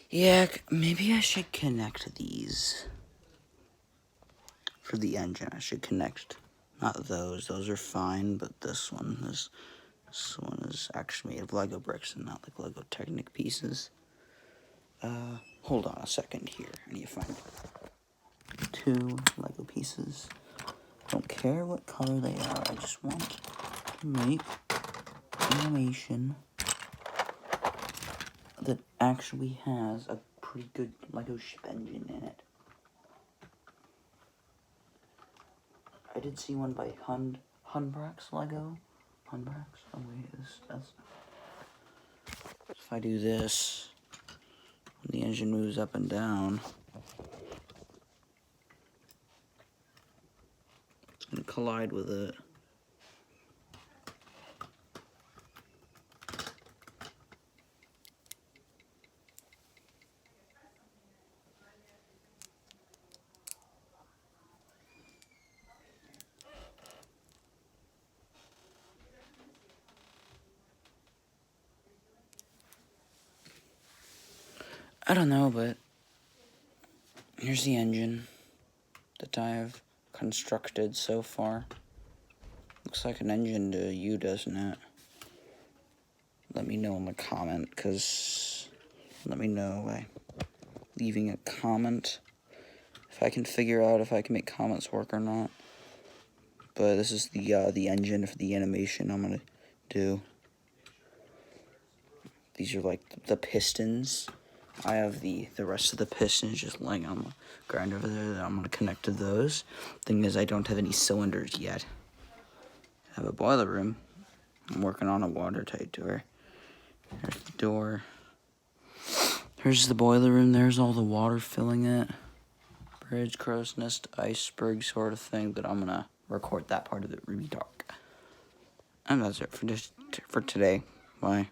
Yeah, maybe I should connect these. For the engine, I should connect. Not those. Those are fine, but this one is actually made of Lego bricks and not like Lego Technic pieces. Hold on a second here. I need to find 2 Lego pieces. Don't care what color they are. I just want to make animation that actually has a pretty good Lego ship engine in it. I did see one by Hunbrax Lego. Hunbrax? Oh wait, that's... If I do this, when the engine moves up and down, it's going to collide with it. I don't know, but here's the engine that I have constructed so far. Looks like an engine to you, doesn't it? Let me know in the comment, because let me know by leaving a comment if I can figure out if I can make comments work or not. But this is the engine for the animation I'm gonna do. These are like the pistons. I have the rest of the pistons just laying on the ground over there that I'm going to connect to those. Thing is, I don't have any cylinders yet. I have a boiler room. I'm working on a watertight door. There's the door. Here's the boiler room. There's all the water filling it. Bridge, crow's nest, iceberg sort of thing. But I'm going to record that part of it really dark. And that's it for today. Bye.